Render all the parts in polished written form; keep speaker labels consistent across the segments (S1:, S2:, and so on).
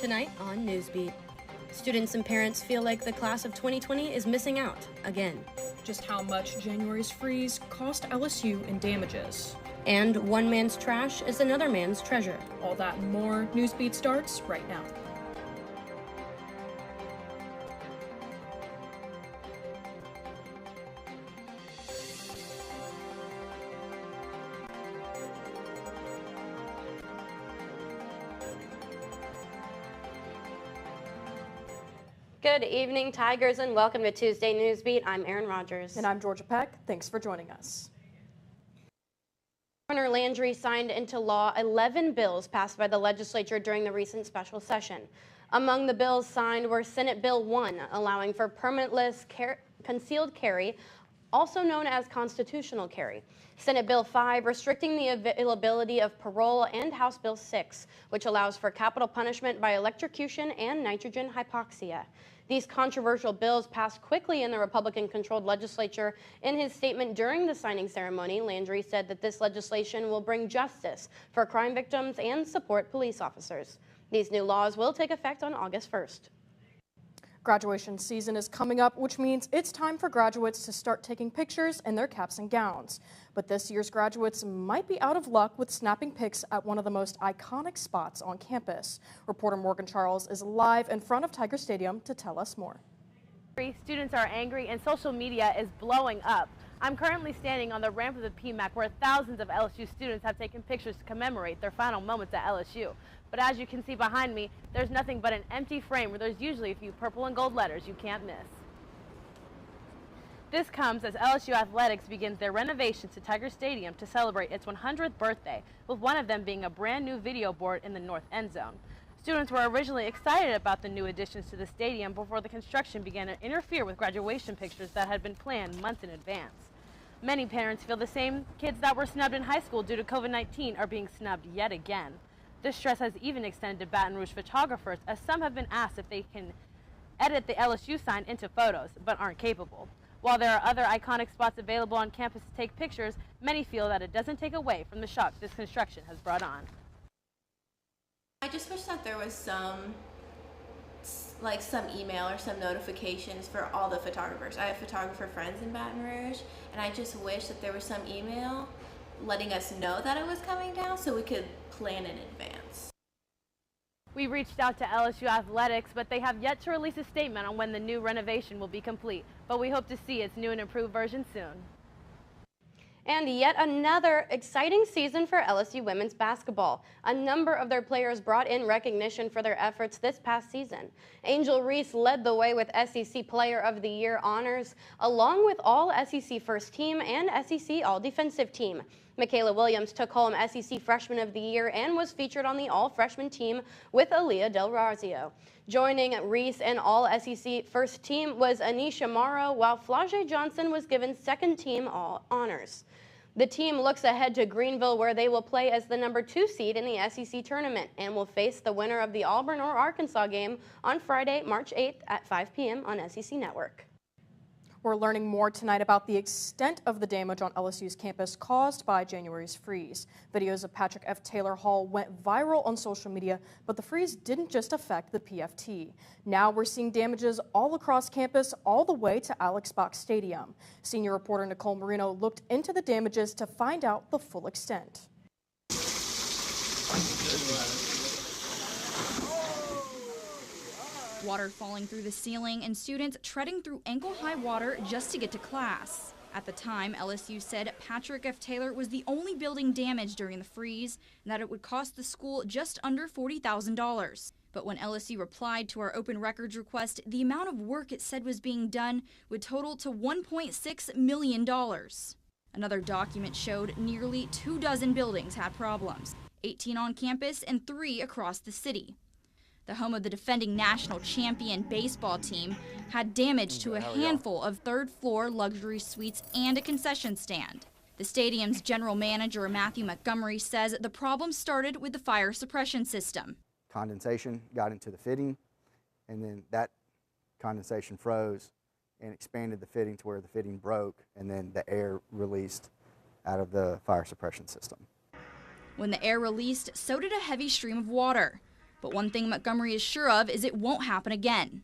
S1: Tonight on Newsbeat. Students and parents feel like the class of 2020 is missing out again.
S2: Just how much January's freeze cost LSU in damages.
S1: And one man's trash is another man's treasure.
S2: All that and more. Newsbeat starts right now.
S3: Good evening, Tigers, and welcome to Tuesday Newsbeat. I'm Erin Rogers.
S2: And I'm Georgia Peck. Thanks for joining us.
S3: Governor Landry signed into law 11 bills passed by the legislature during the recent special session. Among the bills signed were Senate Bill 1, allowing for permitless concealed carry, also known as constitutional carry. Senate Bill 5, restricting the availability of parole, and House Bill 6, which allows for capital punishment by electrocution and nitrogen hypoxia. These controversial bills passed quickly in the Republican-controlled legislature. In his statement during the signing ceremony, Landry said that this legislation will bring justice for crime victims and support police officers. These new laws will take effect on August 1st.
S2: Graduation season is coming up, which means it's time for graduates to start taking pictures in their caps and gowns. But this year's graduates might be out of luck with snapping pics at one of the most iconic spots on campus. Reporter Morgan Charles is live in front of Tiger Stadium to tell us more.
S4: Students are angry and social media is blowing up. I'm currently standing on the ramp of the PMAC where thousands of LSU students have taken pictures to commemorate their final moments at LSU. But as you can see behind me, there's nothing but an empty frame where there's usually a few purple and gold letters you can't miss. This comes as LSU Athletics begins their renovation to Tiger Stadium to celebrate its 100th birthday, with one of them being a brand new video board in the north end zone. Students were originally excited about the new additions to the stadium before the construction began to interfere with graduation pictures that had been planned months in advance. Many parents feel the same. Kids that were snubbed in high school due to COVID-19 are being snubbed yet again. This stress has even extended to Baton Rouge photographers, as some have been asked if they can edit the LSU sign into photos, but aren't capable. While there are other iconic spots available on campus to take pictures, many feel that it doesn't take away from the shock this construction has brought on.
S5: I just wish that there was some email or some notifications for all the photographers. I have photographer friends in Baton Rouge, and I just wish that there was some email letting us know that it was coming down so we could plan in advance.
S4: We reached out to LSU Athletics, but they have yet to release a statement on when the new renovation will be complete, but we hope to see its new and improved version soon.
S3: And yet another exciting season for LSU Women's Basketball. A number of their players brought in recognition for their efforts this past season. Angel Reese led the way with SEC Player of the Year honors, along with All SEC First Team and SEC All Defensive Team. Michaela Williams took home SEC Freshman of the Year and was featured on the All-Freshman team with Aaliyah Del Razio. Joining Reese and All SEC First Team was Anisha Morrow, while Flau'jae Johnson was given Second Team All Honors. The team looks ahead to Greenville, where they will play as the number 2 seed in the SEC tournament and will face the winner of the Auburn or Arkansas game on Friday, March 8th at 5 p.m. on SEC Network.
S2: We're learning more tonight about the extent of the damage on LSU's campus caused by January's freeze. Videos of Patrick F. Taylor Hall went viral on social media, but the freeze didn't just affect the PFT. Now we're seeing damages all across campus, all the way to Alex Box Stadium. Senior reporter Nicole Marino looked into the damages to find out the full extent.
S6: Water falling through the ceiling and students treading through ankle-high water just to get to class. At the time, LSU said Patrick F. Taylor was the only building damaged during the freeze and that it would cost the school just under $40,000. But when LSU replied to our open records request, the amount of work it said was being done would total to $1.6 million. Another document showed nearly 24 buildings had problems, 18 on campus and 3 across the city. The home of the defending national champion baseball team had damage to a handful of third-floor luxury suites and a concession stand. The stadium's general manager, Matthew Montgomery, says the problem started with the fire suppression system.
S7: Condensation got into the fitting, and then that condensation froze and expanded the fitting to where the fitting broke, and then the air released out of the fire suppression system.
S6: When the air released, so did a heavy stream of water. But one thing Montgomery is sure of is it won't happen again.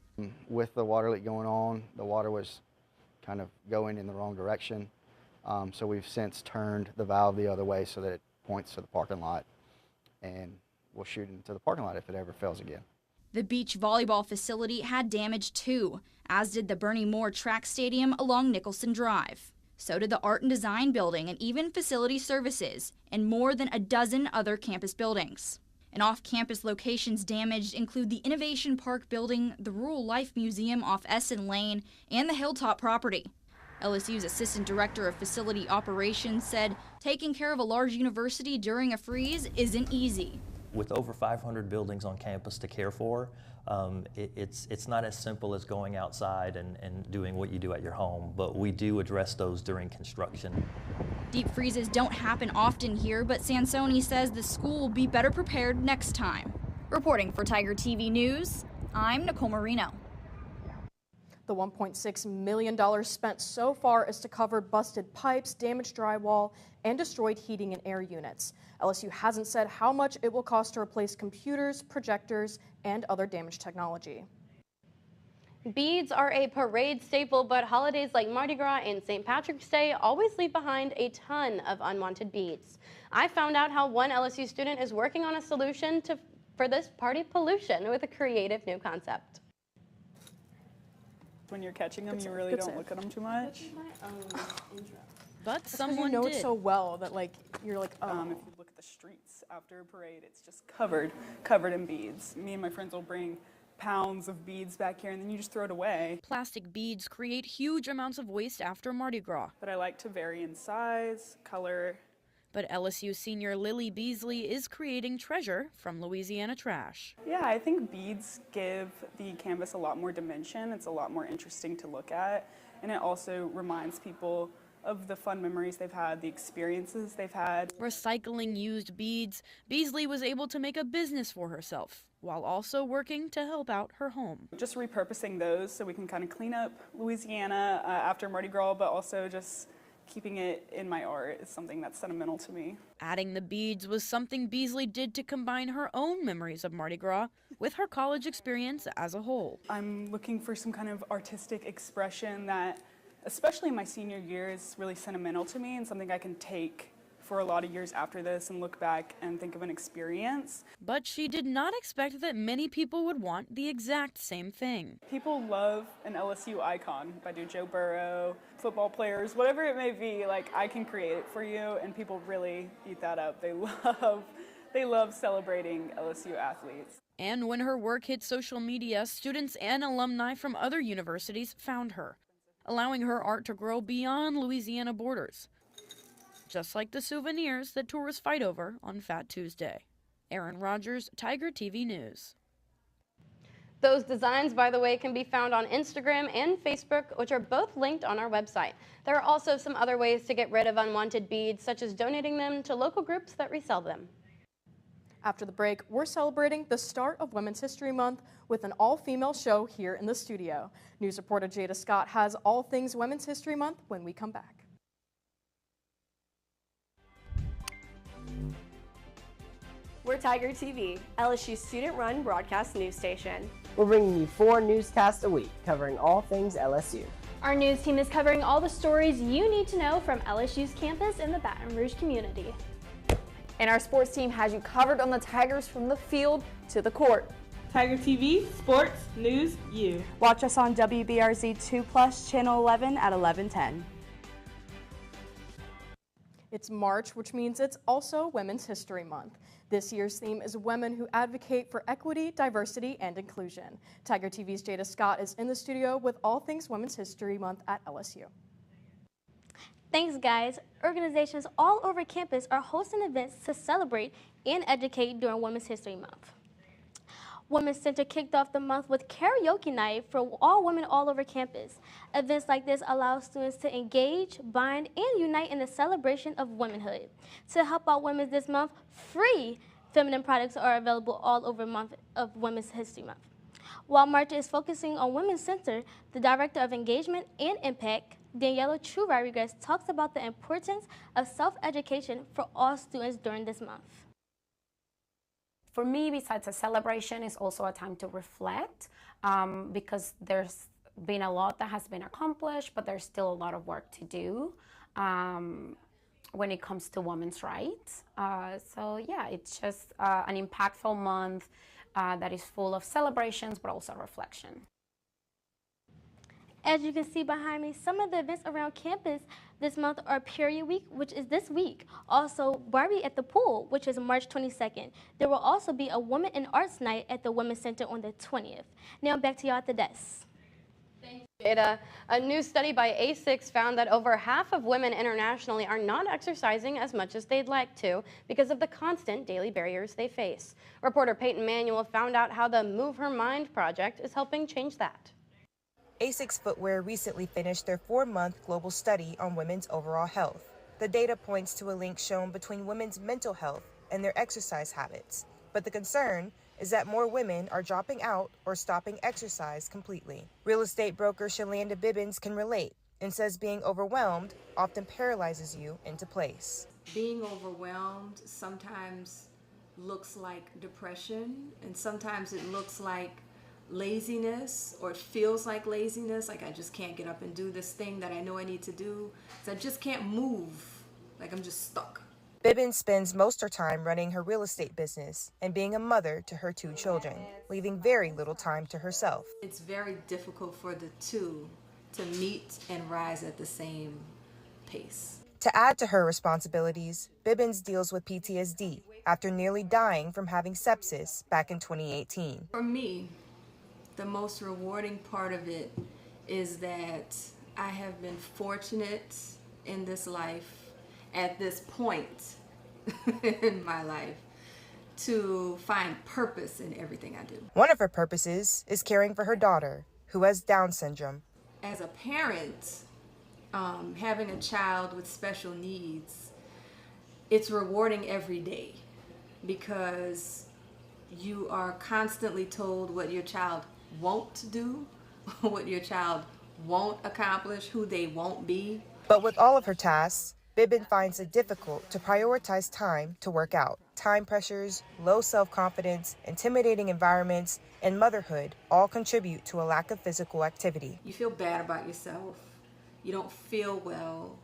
S7: With the water leak going on, the water was kind of going in the wrong direction. So we've since turned the valve the other way so that it points to the parking lot, and we'll shoot into the parking lot if it ever fails again.
S6: The beach volleyball facility had damage too, as did the Bernie Moore track stadium along Nicholson Drive. So did the Art and Design building and even facility services and more than a dozen other campus buildings. And off-campus locations damaged include the Innovation Park building, the Rural Life Museum off Essen Lane, and the Hilltop property. LSU's Assistant Director of Facility Operations said taking care of a large university during a freeze isn't easy.
S8: With over 500 buildings on campus to care for, it's not as simple as going outside and doing what you do at your home, but we do address those during construction.
S6: Deep freezes don't happen often here, but Sansoni says the school will be better prepared next time. Reporting for Tiger TV News, I'm Nicole Marino.
S2: The $1.6 million spent so far is to cover busted pipes, damaged drywall, and destroyed heating and air units. LSU hasn't said how much it will cost to replace computers, projectors, and other damaged technology.
S3: Beads are a parade staple, but holidays like Mardi Gras and St. Patrick's Day always leave behind a ton of unwanted beads. I found out how one LSU student is working on a solution for this party pollution with a creative new concept.
S9: When you're catching them, you really don't look at them too much.
S10: But
S2: That's
S10: someone
S2: you know
S10: did.
S2: it so well that you're like, oh.
S9: If you look at the streets after a parade, it's just covered in beads. Me and my friends will bring pounds of beads back here, and then you just throw it away.
S10: Plastic beads create huge amounts of waste after Mardi Gras.
S9: But I like to vary in size, color.
S10: But LSU senior Lily Beasley is creating treasure from Louisiana trash.
S9: Yeah, I think beads give the canvas a lot more dimension. It's a lot more interesting to look at, and it also reminds people of the fun memories they've had, the experiences they've had.
S10: Recycling used beads, Beasley was able to make a business for herself while also working to help out her home.
S9: Just repurposing those so we can kind of clean up Louisiana after Mardi Gras, but also just keeping it in my art is something that's sentimental to me.
S10: Adding the beads was something Beasley did to combine her own memories of Mardi Gras with her college experience as a whole.
S9: I'm looking for some kind of artistic expression that, especially in my senior year, is really sentimental to me and something I can take for a lot of years after this and look back and think of an experience.
S10: But she did not expect that many people would want the exact same thing.
S9: People love an LSU icon. If I do Joe Burrow, football players, whatever it may be, I can create it for you, and people really eat that up. They love celebrating LSU athletes.
S10: And when her work hit social media, students and alumni from other universities found her, allowing her art to grow beyond Louisiana borders, just like the souvenirs that tourists fight over on Fat Tuesday. Aaron Rogers, Tiger TV News.
S3: Those designs, by the way, can be found on Instagram and Facebook, which are both linked on our website. There are also some other ways to get rid of unwanted beads, such as donating them to local groups that resell them.
S2: After the break, we're celebrating the start of Women's History Month with an all-female show here in the studio. News reporter Jada Scott has all things Women's History Month when we come back.
S11: We're Tiger TV, LSU student-run broadcast news station.
S12: We're bringing you 4 newscasts a week, covering all things LSU.
S13: Our news team is covering all the stories you need to know from LSU's campus and the Baton Rouge community.
S11: And our sports team has you covered on the Tigers from the field to the court.
S14: Tiger TV, sports, news, you.
S15: Watch us on WBRZ 2+, Channel 11 at 11:10.
S2: It's March, which means it's also Women's History Month. This year's theme is women who advocate for equity, diversity, and inclusion. Tiger TV's Jada Scott is in the studio with all things Women's History Month at LSU.
S13: Thanks, guys. Organizations all over campus are hosting events to celebrate and educate during Women's History Month. Women's Center kicked off the month with karaoke night for all women all over campus. Events like this allow students to engage, bond, and unite in the celebration of womanhood. To help out women this month, free feminine products are available all over the month of Women's History Month. While March is focusing on Women's Center, the Director of Engagement and Impact, Daniela True Rodriguez, talks about the importance of self-education for all students during this month.
S16: For me, besides a celebration, it's also a time to reflect because there's been a lot that has been accomplished, but there's still a lot of work to do when it comes to women's rights. So yeah, it's just an impactful month that is full of celebrations, but also reflection.
S13: As you can see behind me, some of the events around campus this month are Period Week, which is this week. Also, Barbie at the Pool, which is March 22nd. There will also be a Women in Arts Night at the Women's Center on the 20th. Now back to y'all at the desk.
S3: Thanks, Jada. A new study by ASICS found that over half of women internationally are not exercising as much as they'd like to because of the constant daily barriers they face. Reporter Peyton Manuel found out how the Move Her Mind project is helping change that.
S17: ASICS Footwear recently finished their 4-month global study on women's overall health. The data points to a link shown between women's mental health and their exercise habits. But the concern is that more women are dropping out or stopping exercise completely. Real estate broker Shalanda Bibbins can relate and says being overwhelmed often paralyzes you into place.
S18: Being overwhelmed sometimes looks like depression, and sometimes it looks like laziness, or it feels like laziness, like I just can't get up and do this thing that I know I need to do. So I just can't move, like I'm just stuck.
S17: Bibbins spends most of her time running her real estate business and being a mother to her 2 children, leaving very little time to herself.
S18: It's very difficult for the two to meet and rise at the same pace.
S17: To add to her responsibilities, Bibbins deals with PTSD after nearly dying from having sepsis back in 2018.
S18: For me, the most rewarding part of it is that I have been fortunate in this life, at this point in my life, to find purpose in everything I do.
S17: One of her purposes is caring for her daughter, who has Down syndrome.
S18: As a parent, having a child with special needs, it's rewarding every day because you are constantly told what your child won't do, what your child won't accomplish, who they won't be.
S17: But with all of her tasks, Bibbin finds it difficult to prioritize time to work out. Time pressures, low self-confidence, intimidating environments, and motherhood all contribute to a lack of physical activity.
S18: You feel bad about yourself. You don't feel well.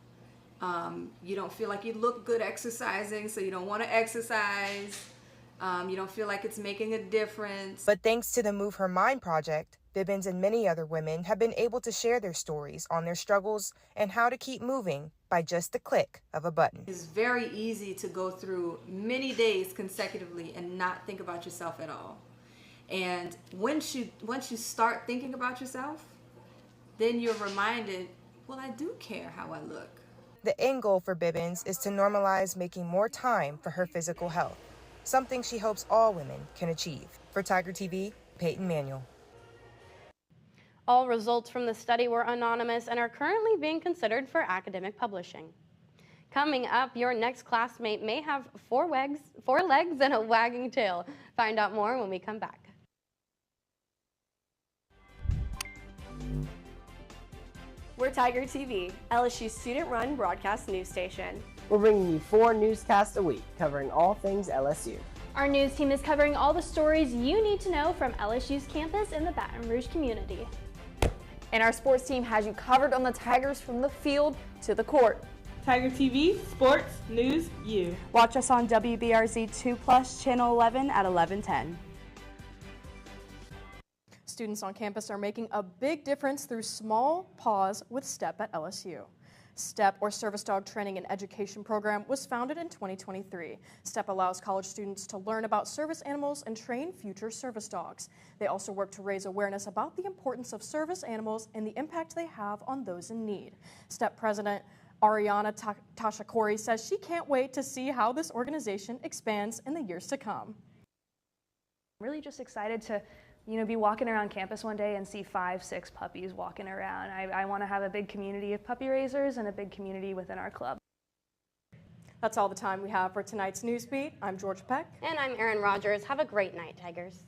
S18: You don't feel like you look good exercising, so you don't want to exercise. You don't feel like it's making a difference.
S17: But thanks to the Move Her Mind project, Bibbins and many other women have been able to share their stories on their struggles and how to keep moving by just the click of a button.
S18: It's very easy to go through many days consecutively and not think about yourself at all. And once you start thinking about yourself, then you're reminded, well, I do care how I look.
S17: The end goal for Bibbins is to normalize making more time for her physical health, something she hopes all women can achieve. For Tiger TV, Peyton Manuel.
S3: All results from the study were anonymous and are currently being considered for academic publishing. Coming up, your next classmate may have 4 legs and a wagging tail. Find out more when we come back.
S11: We're Tiger TV, LSU student-run broadcast news station.
S12: We're bringing you 4 newscasts a week, covering all things LSU.
S19: Our news team is covering all the stories you need to know from LSU's campus and the Baton Rouge community.
S20: And our sports team has you covered on the Tigers from the field to the court.
S14: Tiger TV, sports, news, you.
S15: Watch us on WBRZ 2+, channel 11 at 11:10.
S2: Students on campus are making a big difference through Small Paws with STEP at LSU. STEP, or Service Dog Training and Education Program, was founded in 2023. STEP allows college students to learn about service animals and train future service dogs. They also work to raise awareness about the importance of service animals and the impact they have on those in need. STEP President Ariana Tashakori says she can't wait to see how this organization expands in the years to come.
S21: I'm really just excited to be walking around campus one day and see 5, 6 puppies walking around. I want to have a big community of puppy raisers and a big community within our club.
S2: That's all the time we have for tonight's Newsbeat. I'm Georgia Peck.
S3: And I'm Erin Rogers. Have a great night, Tigers.